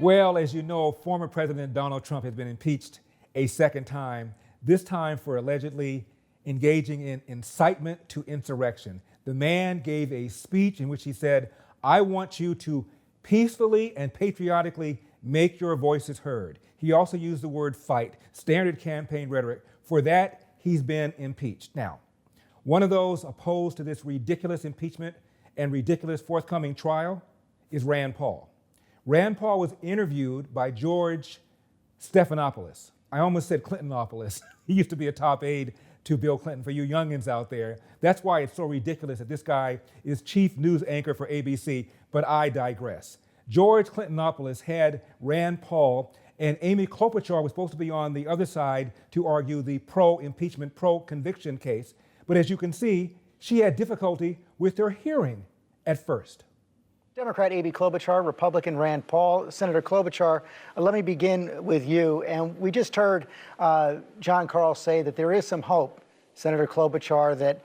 Well, as you know, former President Donald Trump has been impeached a second time, this time for allegedly engaging in incitement to insurrection. The man gave a speech in which he said, "I want you to peacefully and patriotically make your voices heard." He also used the word fight, standard campaign rhetoric. For that, he's been impeached. Now, one of those opposed to this ridiculous impeachment and ridiculous forthcoming trial is Rand Paul. Rand Paul was interviewed by George Stephanopoulos. I almost said Clintonopoulos. He used to be a top aide to Bill Clinton, for you youngins out there. That's why it's so ridiculous that this guy is chief news anchor for ABC, but I digress. George Clintonopoulos had Rand Paul, and Amy Klobuchar was supposed to be on the other side to argue the pro-impeachment, pro-conviction case. But as you can see, she had difficulty with her hearing at first. Democrat Amy Klobuchar, Republican Rand Paul. Senator Klobuchar, let me begin with you. And we just heard John Karl say that there is some hope, Senator Klobuchar, that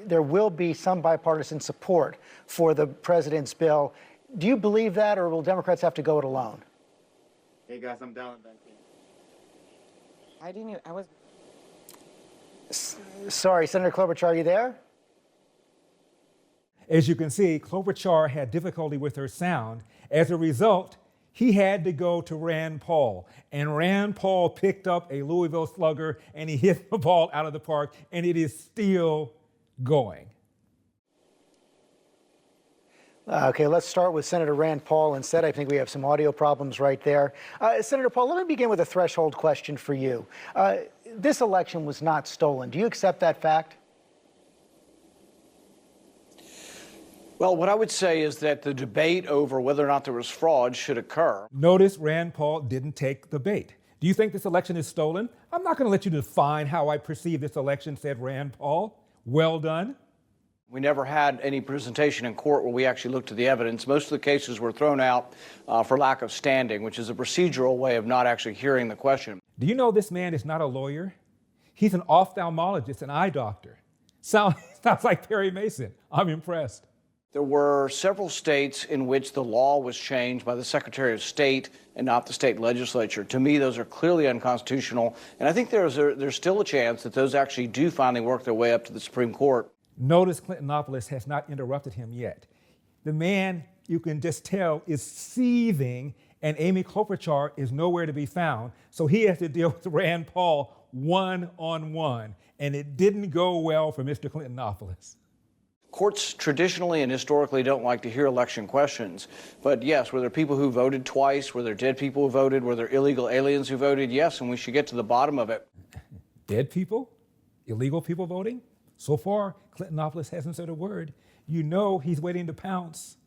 there will be some bipartisan support for the president's bill. Do you believe that, or will Democrats have to go it alone? Hey guys, I'm down back here. Sorry, Senator Klobuchar, are you there? As you can see, Klobuchar had difficulty with her sound. As a result, he had to go to Rand Paul. And Rand Paul picked up a Louisville slugger and he hit the ball out of the park, and it is still going. Okay, let's start with Senator Rand Paul instead. I think we have some audio problems right there. Senator Paul, let me begin with a threshold question for you. This election was not stolen. Do you accept that fact? Well, what I would say is that the debate over whether or not there was fraud should occur. Notice Rand Paul didn't take the bait. Do you think this election is stolen? I'm not going to let you define how I perceive this election, said Rand Paul. Well done. We never had any presentation in court where we actually looked at the evidence. Most of the cases were thrown out for lack of standing, which is a procedural way of not actually hearing the question. Do you know this man is not a lawyer? He's an ophthalmologist, an eye doctor. Sounds like Perry Mason. I'm impressed. There were several states in which the law was changed by the Secretary of State and not the state legislature. To me, those are clearly unconstitutional, and I think there's still a chance that those actually do finally work their way up to the Supreme Court. Notice Clintonopoulos has not interrupted him yet. The man, you can just tell, is seething, and Amy Klobuchar is nowhere to be found, so he has to deal with Rand Paul one-on-one, and it didn't go well for Mr. Clintonopoulos. Courts traditionally and historically don't like to hear election questions. But yes, were there people who voted twice? Were there dead people who voted? Were there illegal aliens who voted? Yes, and we should get to the bottom of it. Dead people? Illegal people voting? So far, Clintonopoulos hasn't said a word. You know he's waiting to pounce,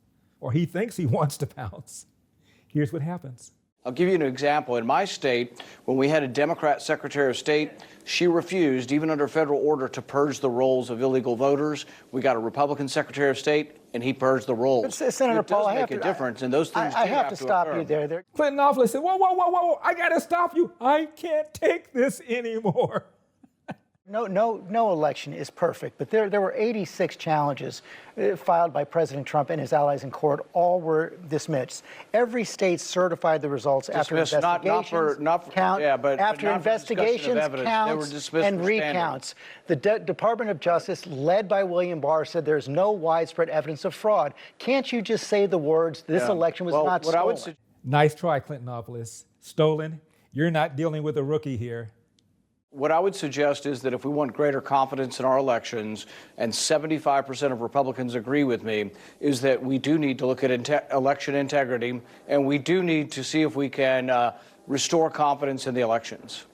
or he thinks he wants to pounce. Here's what happens. I'll give you an example. In my state, when we had a Democrat Secretary of State, she refused, even under federal order, to purge the rolls of illegal voters. We got a Republican Secretary of State, and he purged the rolls. But, Senator Paul, it does make a difference, and those things I have to stop occur. you there. Clintonopoulos said, whoa, I got to stop you. I can't take this anymore. No election is perfect, but there were 86 challenges filed by President Trump and his allies in court. All were dismissed. Every state certified the results after investigations, counts, and recounts. The Department of Justice, led by William Barr, said there's no widespread evidence of fraud. Can't you just say the words, this election was not stolen? Nice try, Clintonopoulos. Stolen? You're not dealing with a rookie here. What I would suggest is that if we want greater confidence in our elections, and 75% of Republicans agree with me, is that we do need to look at election integrity, and we do need to see if we can restore confidence in the elections.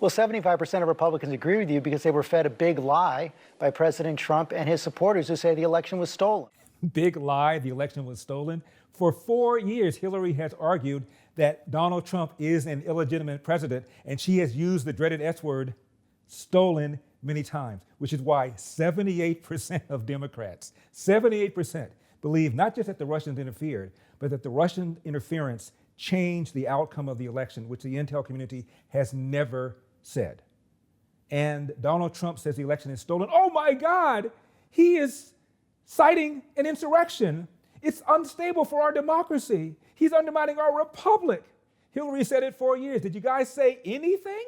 Well, 75% of Republicans agree with you because they were fed a big lie by President Trump and his supporters who say the election was stolen. Big lie, the election was stolen. For 4 years, Hillary has argued that Donald Trump is an illegitimate president, and she has used the dreaded S word, stolen, many times, which is why 78% of Democrats, 78%, believe not just that the Russians interfered, but that the Russian interference changed the outcome of the election, which the intel community has never said. And Donald Trump says the election is stolen. Oh my God, he is citing an insurrection It's unstable for our democracy. He's undermining our republic. Hillary said it for years. Did you guys say anything?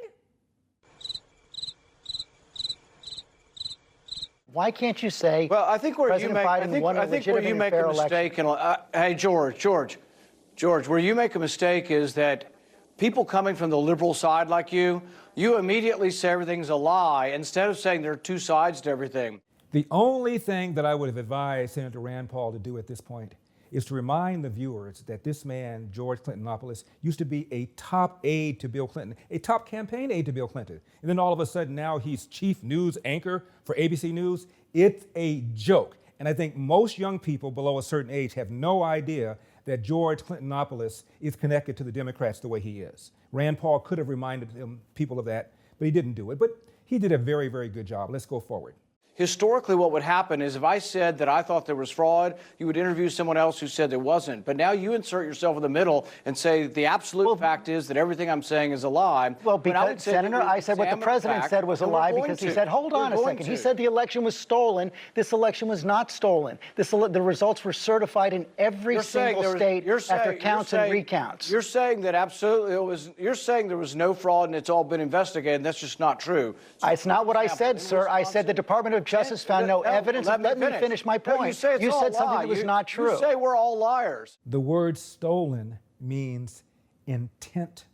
Why can't you say, well, I think where President Biden won a legitimate and fair election? Hey, George, where you make a mistake is that people coming from the liberal side like you immediately say everything's a lie instead of saying there are two sides to everything. The only thing that I would have advised Senator Rand Paul to do at this point is to remind the viewers that this man, George Clintonopoulos, used to be a top aide to Bill Clinton, a top campaign aide to Bill Clinton. And then all of a sudden now he's chief news anchor for ABC News. It's a joke. And I think most young people below a certain age have no idea that George Clintonopoulos is connected to the Democrats the way he is. Rand Paul could have reminded people of that, but he didn't do it. But he did a very, very good job. Let's go forward. Historically, what would happen is if I said that I thought there was fraud, you would interview someone else who said there wasn't. But now you insert yourself in the middle and say the absolute fact is that everything I'm saying is a lie. Well, because, Senator, I said what the president said was a lie because he said, hold on a second. He said the election was stolen. This election was not stolen. The results were certified in every single state after counts and recounts. You're saying that absolutely you're saying there was no fraud and it's all been investigated, and that's just not true. It's not what I said, sir. I said the Department of Justice found no evidence. Let me finish my point. No, you said something that was not true. You say we're all liars. The word stolen means intent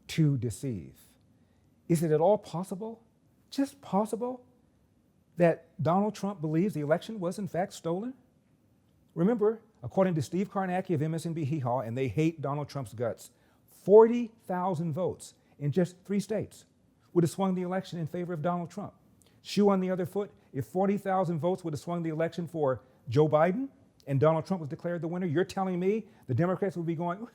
to deceive. Is it at all possible, just possible, that Donald Trump believes the election was in fact stolen? Remember, according to Steve Karnacki of MSNBC Hee Haw, and they hate Donald Trump's guts, 40,000 votes in just 3 states would have swung the election in favor of Donald Trump. Shoe on the other foot, if 40,000 votes would have swung the election for Joe Biden and Donald Trump was declared the winner, you're telling me the Democrats would be going,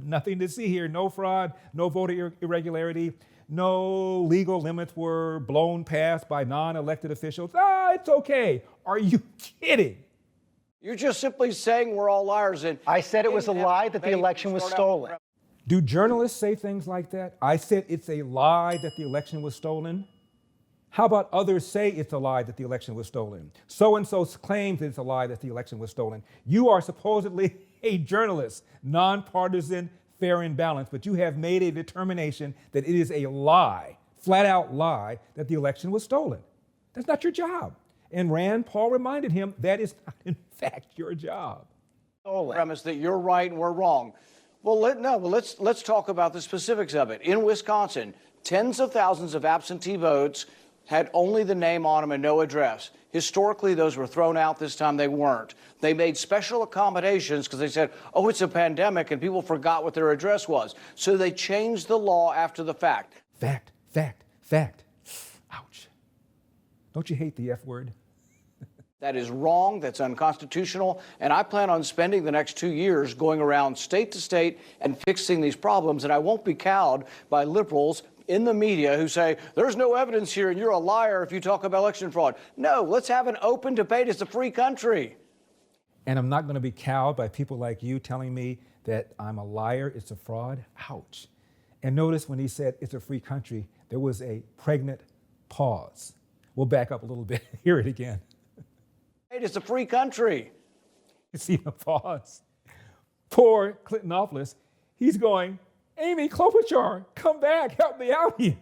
nothing to see here, no fraud, no voter irregularity, no legal limits were blown past by non-elected officials. It's okay. Are you kidding? You're just simply saying we're all liars. And I said it was a lie that the election was stolen. Do journalists say things like that? I said it's a lie that the election was stolen. How about others say it's a lie that the election was stolen? So-and-so claims it's a lie that the election was stolen. You are supposedly a journalist, nonpartisan, fair and balanced, but you have made a determination that it is a lie, flat out lie, that the election was stolen. That's not your job. And Rand Paul reminded him that is not, in fact, your job. Premise that you're right and we're wrong. Well, let's talk about the specifics of it. In Wisconsin, tens of thousands of absentee votes had only the name on them and no address. Historically, those were thrown out. This time they weren't. They made special accommodations because they said, oh, it's a pandemic, and people forgot what their address was. So they changed the law after the fact. Fact, fact, fact. Ouch. Don't you hate the F word? That is wrong, that's unconstitutional, and I plan on spending the next 2 years going around state to state and fixing these problems, and I won't be cowed by liberals in the media who say, there's no evidence here and you're a liar if you talk about election fraud. No, let's have an open debate. It's a free country. And I'm not going to be cowed by people like you telling me that I'm a liar, it's a fraud. Ouch. And notice when he said it's a free country, there was a pregnant pause. We'll back up a little bit. Hear it again. It's a free country. You see the pause. Poor Clintonopoulos, he's going, Amy Klobuchar, come back, help me out here.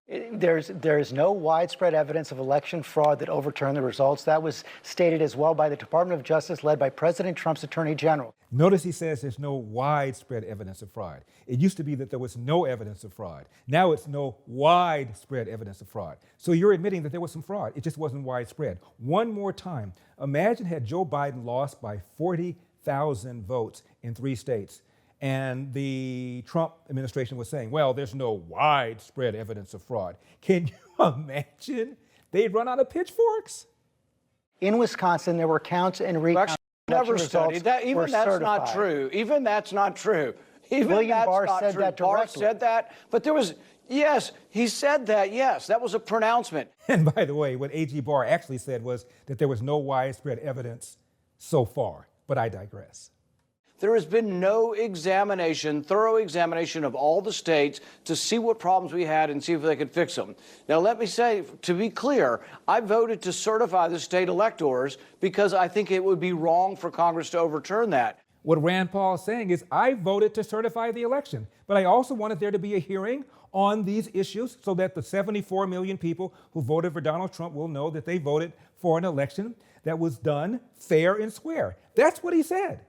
There's no widespread evidence of election fraud that overturned the results. That was stated as well by the Department of Justice led by President Trump's Attorney General. Notice he says there's no widespread evidence of fraud. It used to be that there was no evidence of fraud. Now it's no widespread evidence of fraud. So you're admitting that there was some fraud. It just wasn't widespread. One more time, imagine had Joe Biden lost by 40,000 votes in 3 states. And the Trump administration was saying, well, there's no widespread evidence of fraud. Can you imagine? They'd run out of pitchforks. In Wisconsin, there were counts and recounts. Never studied that. Even that's not true. Even that's not true. Even William Barr said that directly. Barr said that, but there was, yes, he said that, yes. That was a pronouncement. And by the way, what A.G. Barr actually said was that there was no widespread evidence so far, but I digress. There has been no examination, thorough examination of all the states to see what problems we had and see if they could fix them. Now, let me say, to be clear, I voted to certify the state electors because I think it would be wrong for Congress to overturn that. What Rand Paul is saying is, I voted to certify the election, but I also wanted there to be a hearing on these issues so that the 74 million people who voted for Donald Trump will know that they voted for an election that was done fair and square. That's what he said.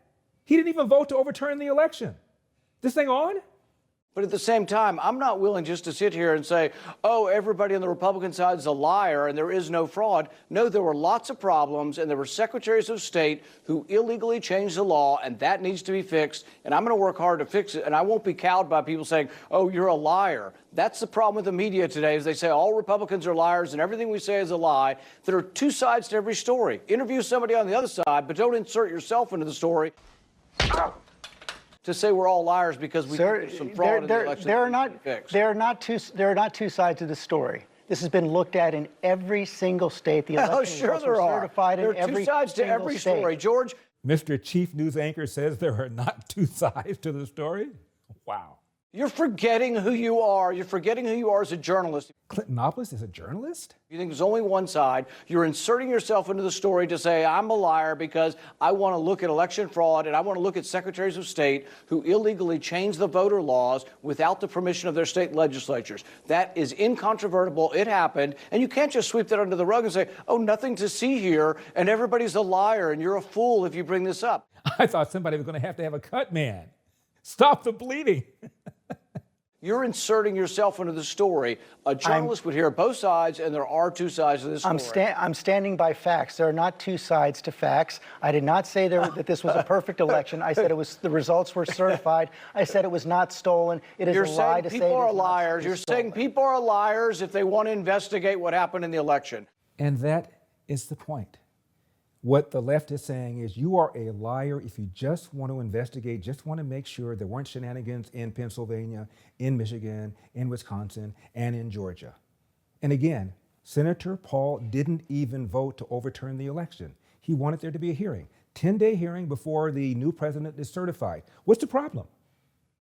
He didn't even vote to overturn the election. This thing on? But at the same time, I'm not willing just to sit here and say, oh, everybody on the Republican side is a liar and there is no fraud. No, there were lots of problems, and there were secretaries of state who illegally changed the law, and that needs to be fixed. And I'm going to work hard to fix it. And I won't be cowed by people saying, oh, you're a liar. That's the problem with the media today, is they say all Republicans are liars and everything we say is a lie. There are two sides to every story. Interview somebody on the other side, but don't insert yourself into the story to say we're all liars because we think there's some fraud in the election. There are not two sides of the story. This has been looked at in every single state. The election results were certified in every single state. There are two sides to every story, George. Mr. Chief News Anchor says there are not two sides to the story? Wow. You're forgetting who you are. You're forgetting who you are as a journalist. Clintonopoulos is a journalist? You think there's only one side. You're inserting yourself into the story to say, I'm a liar because I want to look at election fraud and I want to look at secretaries of state who illegally changed the voter laws without the permission of their state legislatures. That is incontrovertible. It happened. And you can't just sweep that under the rug and say, oh, nothing to see here, and everybody's a liar and you're a fool if you bring this up. I thought somebody was going to have a cut man. Stop the bleeding. You're inserting yourself into the story. A journalist would hear both sides, and there are two sides to this story. I'm standing by facts. There are not two sides to facts. I did not say that this was a perfect election. I said the results were certified. I said it was not stolen. It is a lie to say people are it is liars. not You're stolen. saying people are liars if they want to investigate what happened in the election. And that is the point. What the left is saying is you are a liar if you just want to investigate, just want to make sure there weren't shenanigans in Pennsylvania, in Michigan, in Wisconsin, and in Georgia. And again, Senator Paul didn't even vote to overturn the election. He wanted there to be a hearing, 10-day hearing before the new president is certified. What's the problem?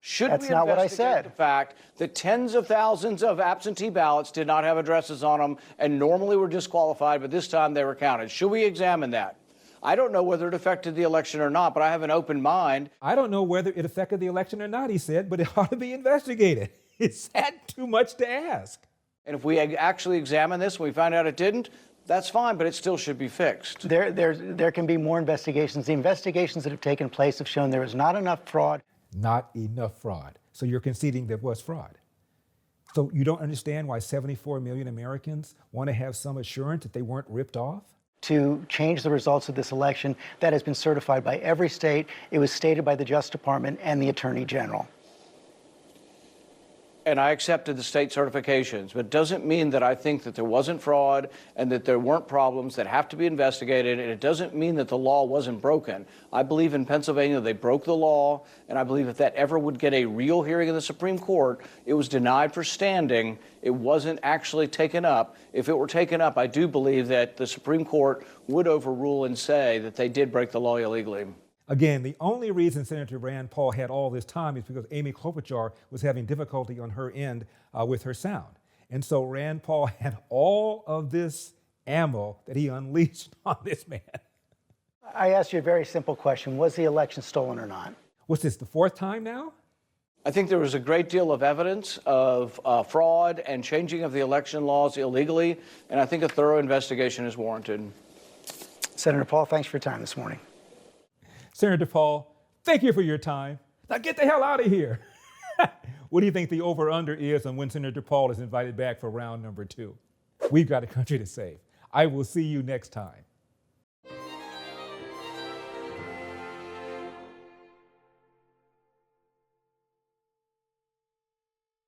Should That's we not what I investigate said. the fact that tens of thousands of absentee ballots did not have addresses on them and normally were disqualified, but this time they were counted? Should we examine that? I don't know whether it affected the election or not, but I have an open mind. I don't know whether it affected the election or not, he said, but it ought to be investigated. Is that too much to ask? And if we actually examine this and we find out it didn't, that's fine, but it still should be fixed. There can be more investigations. The investigations that have taken place have shown there is not enough fraud. Not enough fraud. So you're conceding there was fraud. So you don't understand why 74 million Americans want to have some assurance that they weren't ripped off? To change the results of this election that has been certified by every state. It was stated by the Justice Department and the Attorney General. And I accepted the state certifications, but it doesn't mean that I think that there wasn't fraud and that there weren't problems that have to be investigated, and it doesn't mean that the law wasn't broken. I believe in Pennsylvania they broke the law, and I believe if that ever would get a real hearing in the Supreme Court, it was denied for standing. It wasn't actually taken up. If it were taken up, I do believe that the Supreme Court would overrule and say that they did break the law illegally. Again, the only reason Senator Rand Paul had all this time is because Amy Klobuchar was having difficulty on her end with her sound. And so Rand Paul had all of this ammo that he unleashed on this man. I asked you a very simple question. Was the election stolen or not? What's this, the fourth time now? I think there was a great deal of evidence of fraud and changing of the election laws illegally, and I think a thorough investigation is warranted. Senator Paul, thanks for your time this morning. Senator Paul, thank you for your time. Now get the hell out of here. What do you think the over-under is on when Senator Paul is invited back for round number 2? We've got a country to save. I will see you next time.